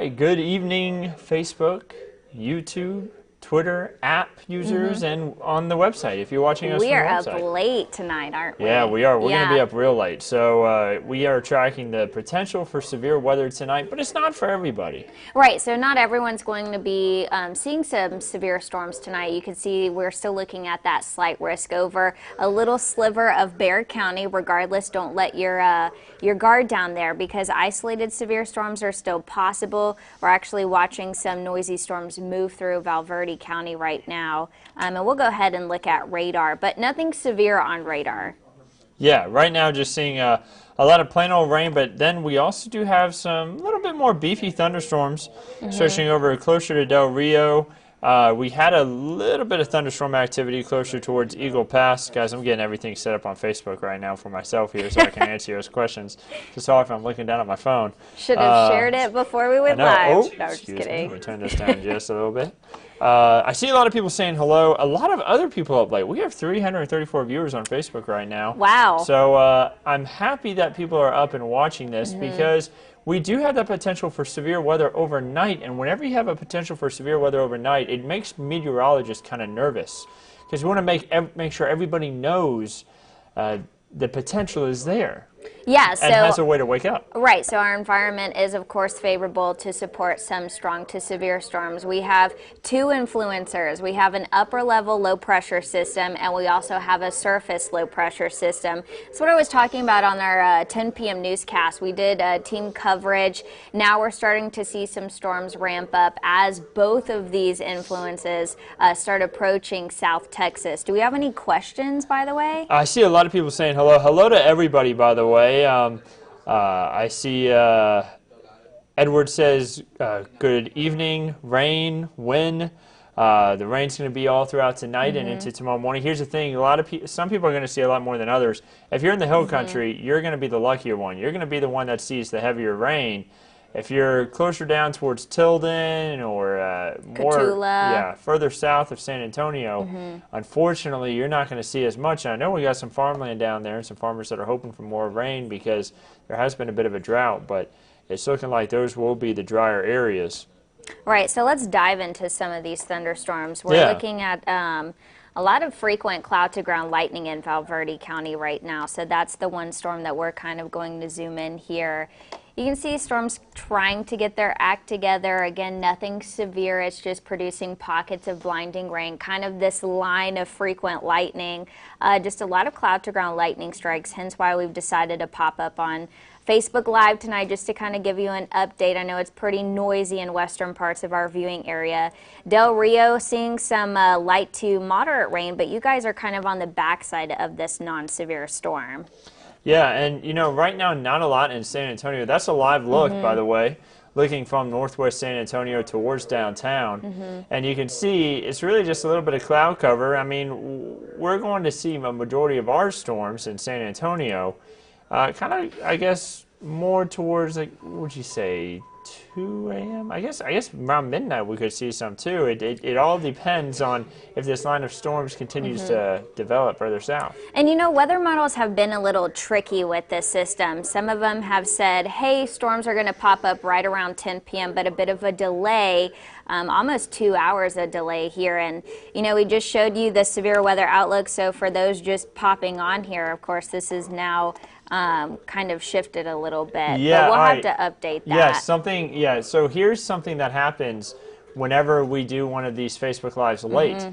right, good evening, Facebook, YouTube, Twitter, app users, and on the website, if you're watching us We from the are up website. late tonight, aren't we? Yeah, we are. We're going to be Yeah. up real late. So we are tracking the potential for severe weather tonight, but it's not for everybody. Right, so not everyone's going to be seeing some severe storms tonight. You can see we're still looking at that slight risk over a little sliver of Bexar County. Regardless, don't let your guard down there because isolated severe storms are still possible. We're actually watching some noisy storms move through Valverde County right now. And we'll go ahead and look at radar, but nothing severe on radar. Yeah, right now just seeing a lot of plain old rain, but then we also do have some little bit more beefy thunderstorms stretching over closer to Del Rio. We had a little bit of thunderstorm activity closer towards Eagle Pass. Guys, I'm getting everything set up on Facebook right now for myself here so I can answer those questions. Just sorry if I'm looking down at my phone. Should have shared it before we went live. Oh, No, just kidding. Let me turn this down just a little bit. I see a lot of people saying hello. A lot of other people up late. We have 334 viewers on Facebook right now. Wow. So I'm happy that people are up and watching this because we do have the potential for severe weather overnight. And whenever you have a potential for severe weather overnight, it makes meteorologists kind of nervous because we want to make sure everybody knows the potential is there. Yeah, so and has a way to wake up. Right, so our environment is of course favorable to support some strong to severe storms. We have two influencers. We have an upper level low pressure system and we also have a surface low pressure system. That's what I was talking about on our 10 p.m. newscast. We did team coverage. Now we're starting to see some storms ramp up as both of these influences start approaching South Texas. Do we have any questions, by the way? I see a lot of people saying hello. Hello to everybody, by the way. I see Edward says, good evening, rain, wind. The rain's going to be all throughout tonight and into tomorrow morning. Here's the thing, some people are going to see a lot more than others. If you're in the hill country, you're going to be the luckier one. You're going to be the one that sees the heavier rain. If you're closer down towards Tilden or further south of San Antonio, unfortunately, you're not going to see as much. And I know we got some farmland down there and some farmers that are hoping for more rain because there has been a bit of a drought, but it's looking like those will be the drier areas. Right, so let's dive into some of these thunderstorms. We're looking at a lot of frequent cloud-to-ground lightning in Valverde County right now, so that's the one storm that we're kind of going to zoom in here. You can see storms trying to get their act together. Again, nothing severe. It's just producing pockets of blinding rain, kind of this line of frequent lightning. Just a lot of cloud-to-ground lightning strikes, hence why we've decided to pop up on Facebook Live tonight just to kind of give you an update. I know it's pretty noisy in western parts of our viewing area. Del Rio seeing some light to moderate rain, but you guys are kind of on the backside of this non-severe storm. Yeah, and you know, right now not a lot in San Antonio. That's a live look, by the way, looking from northwest San Antonio towards downtown. And you can see it's really just a little bit of cloud cover. I mean, we're going to see a majority of our storms in San Antonio kind of, I guess, more towards, like, what would you say, 2 a.m.? I guess around midnight we could see some too. It all depends on if this line of storms continues to develop further south. And you know, weather models have been a little tricky with this system. Some of them have said, hey, storms are going to pop up right around 10 p.m., but a bit of a delay, almost 2 hours of delay here. And, you know, we just showed you the severe weather outlook. So for those just popping on here, of course, this is now kind of shifted a little bit. Yeah, but we'll have to update that. Yeah, so here's something that happens whenever we do one of these Facebook Lives late.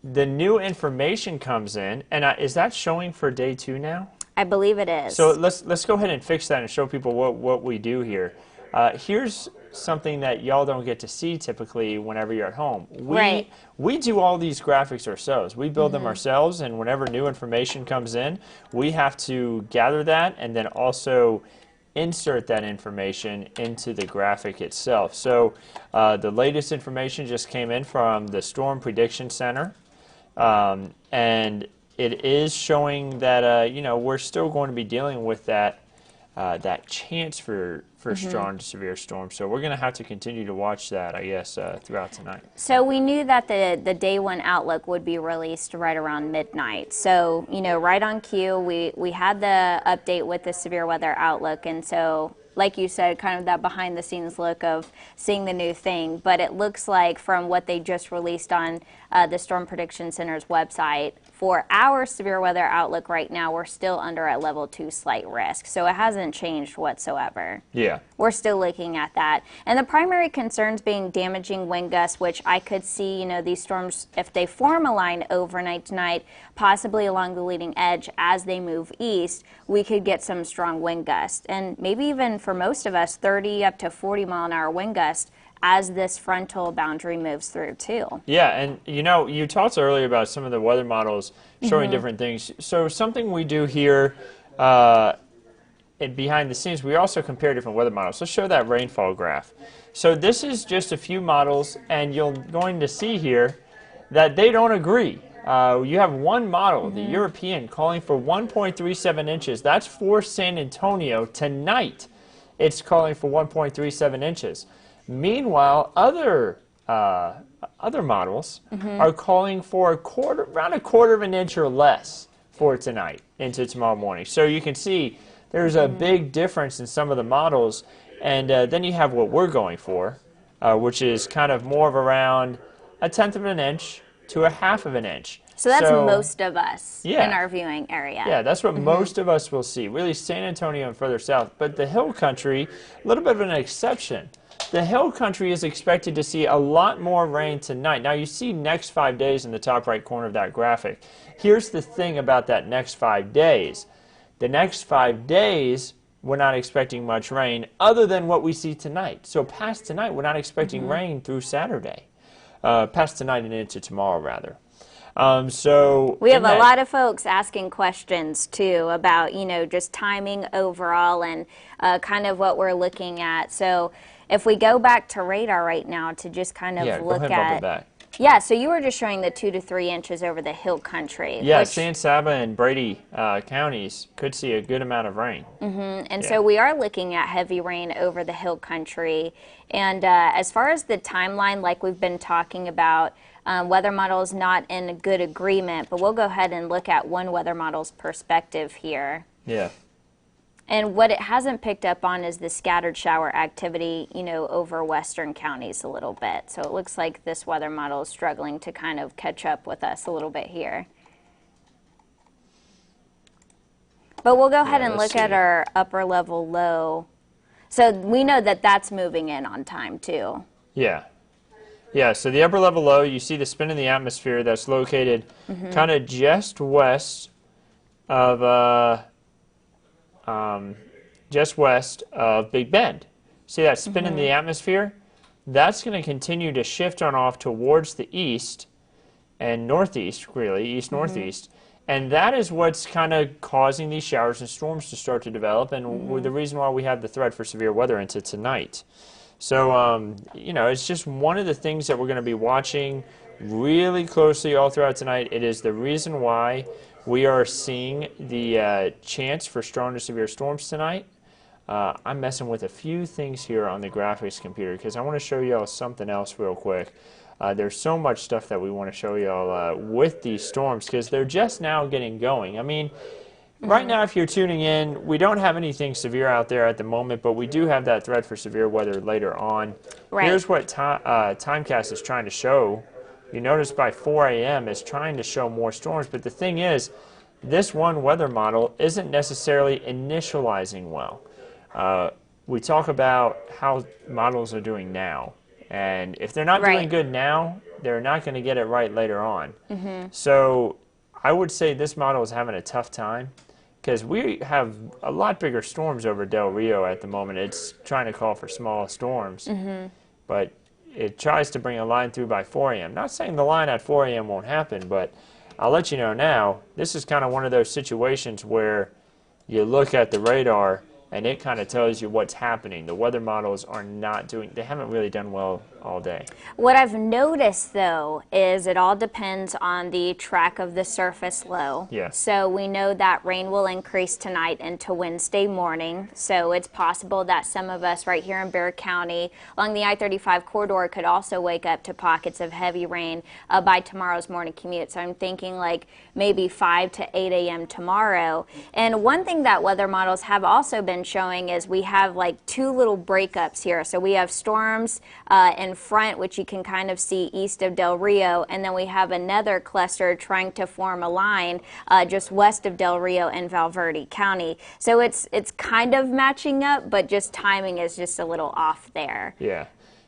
The new information comes in, and is that showing for day 2 now? I believe it is. So let's go ahead and fix that and show people what we do here. Here's something that y'all don't get to see typically whenever you're at home. We do all these graphics ourselves. We build them ourselves, and whenever new information comes in, we have to gather that and then also insert that information into the graphic itself. So the latest information just came in from the Storm Prediction Center, and it is showing that you know, we're still going to be dealing with that chance for strong to severe storms. So we're going to have to continue to watch that, I guess, throughout tonight. So we knew that the day 1 outlook would be released right around midnight. So, you know, right on cue, we had the update with the severe weather outlook, and so like you said, kind of that behind the scenes look of seeing the new thing. But it looks like from what they just released on the Storm Prediction Center's website, for our severe weather outlook right now, we're still under at level 2 slight risk. So it hasn't changed whatsoever. Yeah. We're still looking at that. And the primary concerns being damaging wind gusts, which I could see, these storms, if they form a line overnight tonight, possibly along the leading edge as they move east, we could get some strong wind gusts. And maybe even for most of us, 30 up to 40 mile an hour wind gusts as this frontal boundary moves through too. Yeah, and you talked earlier about some of the weather models showing different things. So something we do here behind the scenes, we also compare different weather models. Let's show that rainfall graph. So this is just a few models, and you're going to see here that they don't agree. You have one model, the European, calling for 1.37 inches. That's for San Antonio tonight. It's calling for 1.37 inches. Meanwhile, other models are calling for around a quarter of an inch or less for tonight into tomorrow morning. So you can see there's a big difference in some of the models, and then you have what we're going for, which is kind of more of around a tenth of an inch to a half of an inch. So that's most of us in our viewing area. Yeah, that's what most of us will see, really San Antonio and further south. But the hill country, a little bit of an exception. The hill country is expected to see a lot more rain tonight. Now you see next 5 days in the top right corner of that graphic. Here's the thing about that next 5 days. The next 5 days, we're not expecting much rain other than what we see tonight. So past tonight, we're not expecting rain through Saturday. Past tonight and into tomorrow, rather. So we have a lot of folks asking questions too about, just timing overall and kind of what we're looking at. So if we go back to radar right now to just kind of look go ahead and bump it back. Yeah, so you were just showing the 2 to 3 inches over the hill country. Yeah, San Saba and Brady counties could see a good amount of rain. And so we are looking at heavy rain over the hill country. And as far as the timeline, like we've been talking about, weather models not in a good agreement, but we'll go ahead and look at one weather model's perspective here. Yeah. And what it hasn't picked up on is the scattered shower activity, over western counties a little bit. So it looks like this weather model is struggling to kind of catch up with us a little bit here. But we'll go ahead and look at our upper level low. So we know that that's moving in on time too. Yeah. Yeah, so the upper level low, you see the spin in the atmosphere that's located kind of just west of Big Bend. See that spin in the atmosphere? That's going to continue to shift on off towards the east and northeast, really, east-northeast. And that is what's kind of causing these showers and storms to start to develop, and the reason why we have the threat for severe weather into tonight. So, it's just one of the things that we're going to be watching really closely all throughout tonight. It is the reason why we are seeing the chance for strong to severe storms tonight. I'm messing with a few things here on the graphics computer because I want to show you all something else real quick. There's so much stuff that we want to show you all with these storms because they're just now getting going. I mean, right now, if you're tuning in, we don't have anything severe out there at the moment, but we do have that threat for severe weather later on. Right. Here's what Timecast is trying to show. You notice by 4 a.m. it's trying to show more storms, but the thing is, this one weather model isn't necessarily initializing well. We talk about how models are doing now, and if they're not doing good now, they're not going to get it right later on. So I would say this model is having a tough time because we have a lot bigger storms over Del Rio at the moment. It's trying to call for small storms, but it tries to bring a line through by 4 a.m. Not saying the line at 4 a.m. won't happen, but I'll let you know now, this is kind of one of those situations where you look at the radar and it kind of tells you what's happening. The weather models are not doing, they haven't really done well all day. What I've noticed, though, is it all depends on the track of the surface low. Yeah. So we know that rain will increase tonight into Wednesday morning. So it's possible that some of us right here in Bexar County along the I-35 corridor could also wake up to pockets of heavy rain by tomorrow's morning commute. So I'm thinking maybe 5 to 8 a.m. tomorrow. And one thing that weather models have also been been showing is we have like two little breakups here. So we have storms in front, which you can kind of see east of Del Rio, and then we have another cluster trying to form a line just west of Del Rio in Valverde County. So it's kind of matching up, but just timing is just a little off there. Yeah.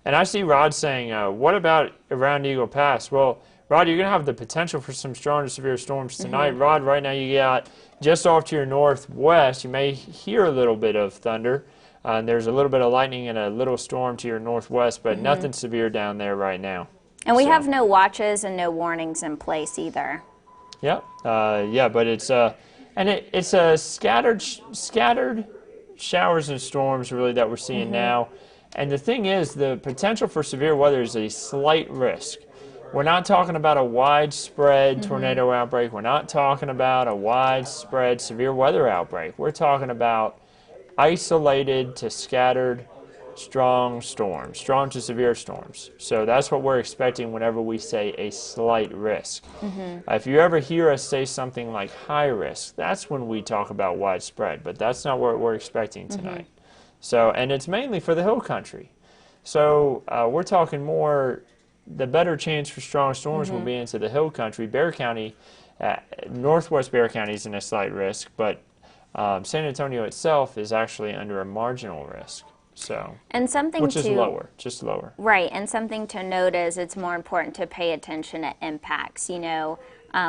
And I see Rod saying, what about around Eagle Pass? Well, Rod, you're going to have the potential for some strong to severe storms tonight. Rod, right now you got just off to your northwest. You may hear a little bit of thunder. And there's a little bit of lightning and a little storm to your northwest, but nothing severe down there right now. And we have no watches and no warnings in place either. Yep. Yeah, but it's it's a scattered showers and storms really that we're seeing now. And the thing is, the potential for severe weather is a slight risk. We're not talking about a widespread tornado outbreak. We're not talking about a widespread severe weather outbreak. We're talking about isolated to scattered strong storms, strong to severe storms. So that's what we're expecting whenever we say a slight risk. If you ever hear us say something like high risk, that's when we talk about widespread, but that's not what we're expecting tonight. So, and it's mainly for the hill country. So we're talking more, the better chance for strong storms will be into the hill country. Bexar County, northwest Bexar County is in a slight risk, but San Antonio itself is actually under a marginal risk. So, and something which is lower, just lower. Right, and something to note is it's more important to pay attention to impacts. You know,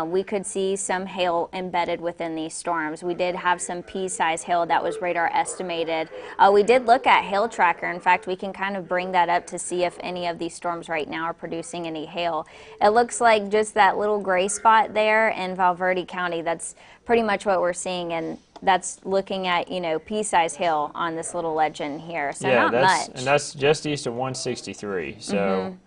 we could see some hail embedded within these storms. We did have some pea-sized hail that was radar estimated. We did look at Hail Tracker. In fact, we can kind of bring that up to see if any of these storms right now are producing any hail. It looks like just that little gray spot there in Valverde County, that's pretty much what we're seeing, and that's looking at, you know, pea-sized hail on this little legend here, so yeah, not much. And that's just east of 163, so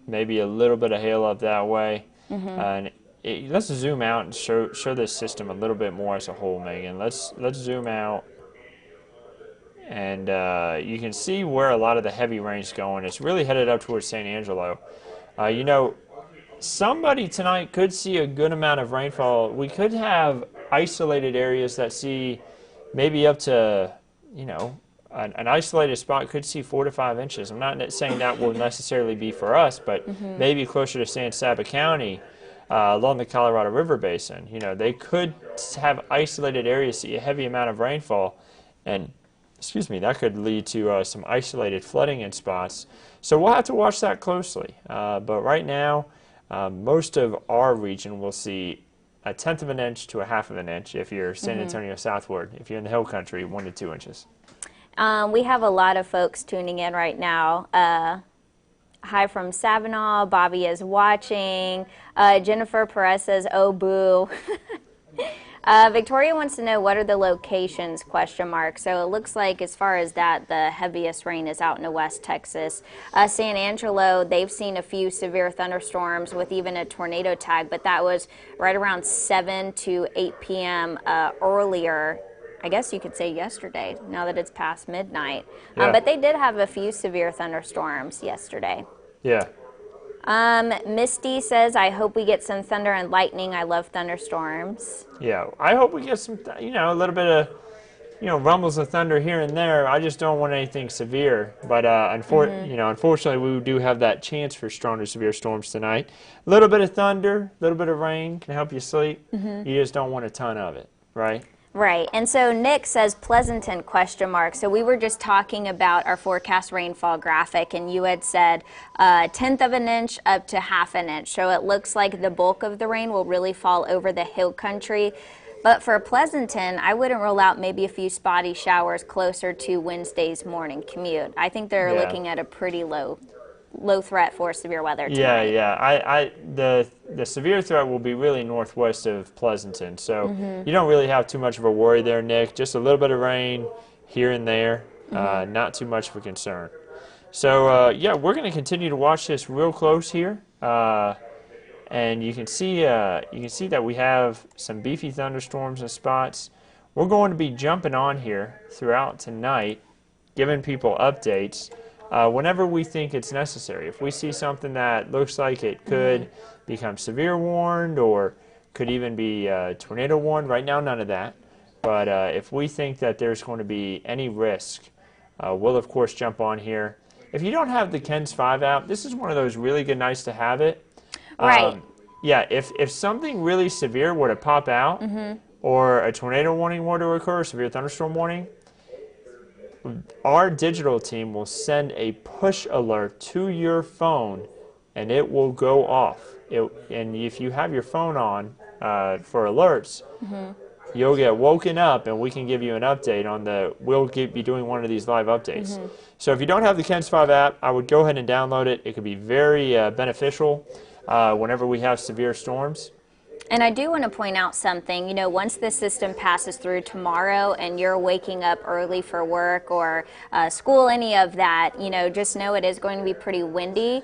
maybe a little bit of hail up that way. And let's zoom out and show this system a little bit more as a whole, Megan. Let's zoom out, and you can see where a lot of the heavy rain's going. It's really headed up towards San Angelo. You know, somebody tonight could see a good amount of rainfall. We could have isolated areas that see maybe up to, you know, an isolated spot could see 4 to 5 inches. I'm not saying that will necessarily be for us, but maybe closer to San Saba County, along the Colorado River Basin. You know, they could have isolated areas see a heavy amount of rainfall, and that could lead to some isolated flooding in spots. So we'll have to watch that closely. But right now, most of our region will see 1/10 of an inch to 1/2 of an inch if you're San Antonio southward. If you're in the hill country, 1 to 2 inches. We have a lot of folks tuning in right now. Hi from Savinaw. Bobby is watching. Jennifer Perez says, "Oh boo." Victoria wants to know what are the locations, ? So it looks like as far as that, the heaviest rain is out in West Texas. San Angelo, they've seen a few severe thunderstorms with even a tornado tag, but that was right around 7 to 8 p.m. Earlier. I guess you could say yesterday, now that it's past midnight. Yeah. But they did have a few severe thunderstorms yesterday. Yeah. Misty says, I hope we get some thunder and lightning. I love thunderstorms. Yeah, I hope we get some, a little bit of, rumbles of thunder here and there. I just don't want anything severe. But unfortunately, we do have that chance for strong to severe storms tonight. A little bit of thunder, a little bit of rain can help you sleep. You just don't want a ton of it, right? Right, and so Nick says Pleasanton ? So we were just talking about our forecast rainfall graphic, and you had said 1/10 of an inch up to 1/2 an inch. So it looks like the bulk of the rain will really fall over the hill country. But for Pleasanton, I wouldn't rule out maybe a few spotty showers closer to Wednesday's morning commute. I think they're looking at a pretty low threat for severe weather tonight. Yeah. The severe threat will be really northwest of Pleasanton, so you don't really have too much of a worry there, Nick. Just a little bit of rain here and there, not too much of a concern. So we're going to continue to watch this real close here, and you can see that we have some beefy thunderstorms in spots. We're going to be jumping on here throughout tonight, giving people updates. Whenever we think it's necessary. If we see something that looks like it could become severe warned or could even be tornado warned, right now none of that. But if we think that there's going to be any risk, we'll of course jump on here. If you don't have the KENS 5 app, this is one of those really good nice to have it. Right. Yeah, if something really severe were to pop out, or a tornado warning were to occur, a severe thunderstorm warning, our digital team will send a push alert to your phone, and it will go off. And if you have your phone on for alerts, you'll get woken up, and we can give you an update on we'll be doing one of these live updates. So if you don't have the KENS 5 app, I would go ahead and download it. It could be very beneficial whenever we have severe storms. And I do want to point out something, once this system passes through tomorrow and you're waking up early for work or school, any of that, just know it is going to be pretty windy.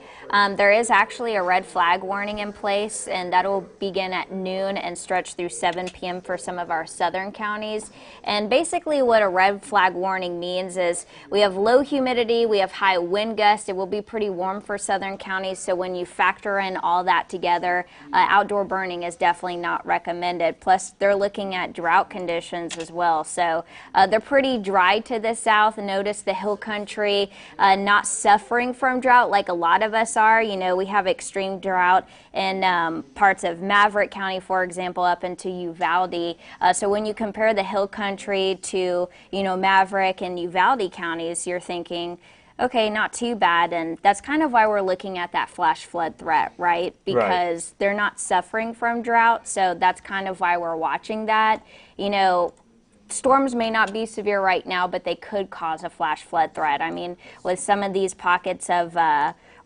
There is actually a red flag warning in place, and that'll begin at noon and stretch through 7 p.m. for some of our southern counties. And basically what a red flag warning means is we have low humidity, we have high wind gusts, it will be pretty warm for southern counties, so when you factor in all that together, outdoor burning is definitely not recommended. Plus, they're looking at drought conditions as well. So they're pretty dry to the south. Notice the hill country not suffering from drought like a lot of us are. We have extreme drought in parts of Maverick County, for example, up into Uvalde. So when you compare the hill country to, Maverick and Uvalde counties, you're thinking, okay, not too bad, and that's kind of why we're looking at that flash flood threat, right? Because they're not suffering from drought, so that's kind of why we're watching that. Storms may not be severe right now, but they could cause a flash flood threat. I mean, with some of these pockets of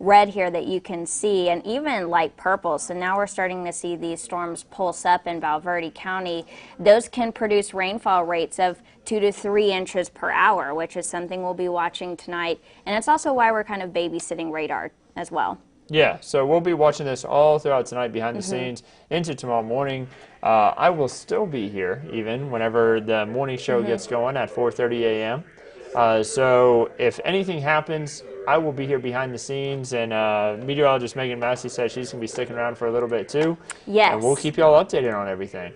red here that you can see, and even light purple. So now we're starting to see these storms pulse up in Valverde County. Those can produce rainfall rates of 2 to 3 inches per hour, which is something we'll be watching tonight. And it's also why we're kind of babysitting radar as well. Yeah, so we'll be watching this all throughout tonight behind the scenes into tomorrow morning. I will still be here even whenever the morning show gets going at 4:30 a.m. So if anything happens, I will be here behind the scenes, and meteorologist Meagan Massey says she's going to be sticking around for a little bit too. Yes. And we'll keep you all updated on everything.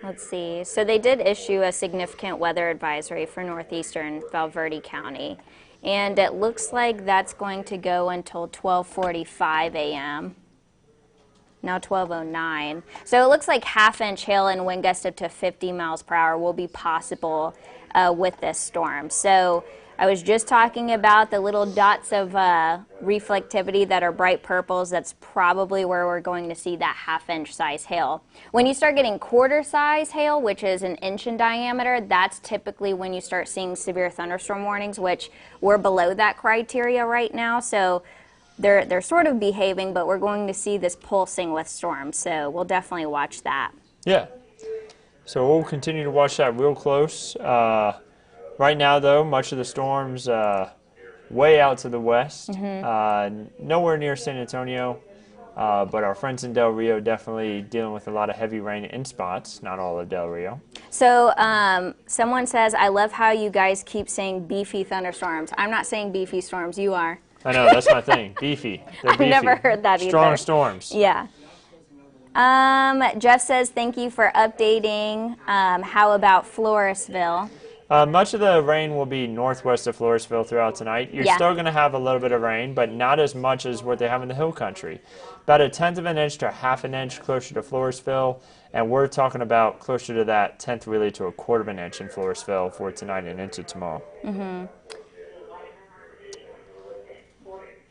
Let's see. So they did issue a significant weather advisory for northeastern Valverde County. And it looks like that's going to go until 12:45 a.m. Now 12:09. So it looks like half-inch hail and wind gusts up to 50 miles per hour will be possible with this storm. So I was just talking about the little dots of reflectivity that are bright purples. That's probably where we're going to see that half-inch size hail. When you start getting quarter-size hail, which is an inch in diameter, that's typically when you start seeing severe thunderstorm warnings, which we're below that criteria right now. So they're sort of behaving, but we're going to see this pulsing with storms. So we'll definitely watch that. Yeah. So we'll continue to watch that real close. Right now, though, much of the storm's way out to the west, nowhere near San Antonio, but our friends in Del Rio definitely dealing with a lot of heavy rain in spots, not all of Del Rio. So someone says, I love how you guys keep saying beefy thunderstorms. I'm not saying beefy storms, you are. I know, that's my thing, beefy. They're beefy. I've never heard that either. Strong storms. Yeah. Jeff says, thank you for updating. How about Floresville? Much of the rain will be northwest of Floresville throughout tonight. You're still going to have a little bit of rain, but not as much as what they have in the hill country. About 1/10 of an inch to 1/2 an inch closer to Floresville, and we're talking about closer to that 1/10 really to 1/4 of an inch in Floresville for tonight and into tomorrow.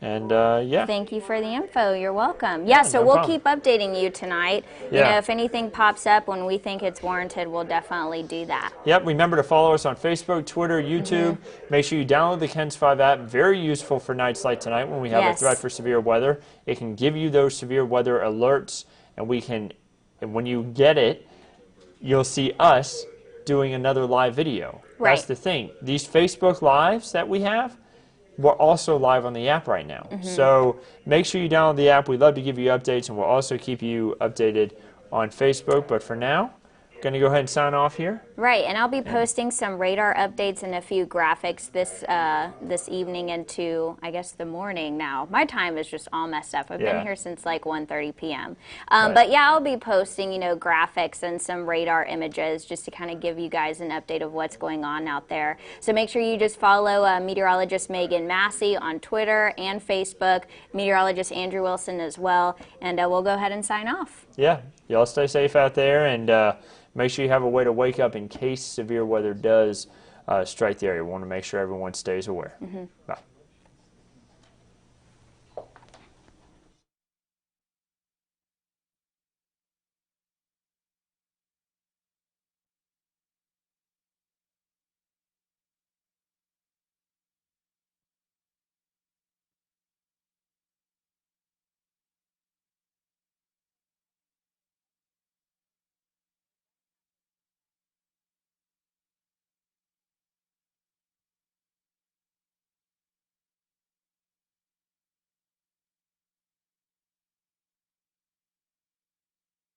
And yeah. Thank you for the info. You're welcome. Yeah, so no we'll problem. keep updating you tonight. You know, if anything pops up when we think it's warranted, we'll definitely do that. Yep, remember to follow us on Facebook, Twitter, YouTube. Make sure you download the KENS 5 app. Very useful for nights like tonight when we have a threat for severe weather. It can give you those severe weather alerts, and when you get it, you'll see us doing another live video. Right. That's the thing. These Facebook Lives that we have, we're also live on the app right now. So make sure you download the app. We'd love to give you updates, and we'll also keep you updated on Facebook. But for now, going to go ahead and sign off here. Right, and I'll be posting some radar updates and a few graphics this evening into, I guess, the morning now. My time is just all messed up. I've been here since like 1:30 p.m. But yeah, I'll be posting, graphics and some radar images just to kind of give you guys an update of what's going on out there. So make sure you just follow Meteorologist Meagan Massey on Twitter and Facebook, Meteorologist Andrew Wilson as well, and we'll go ahead and sign off. Yeah, y'all stay safe out there, and make sure you have a way to wake up in case severe weather does strike the area. We want to make sure everyone stays aware. Bye.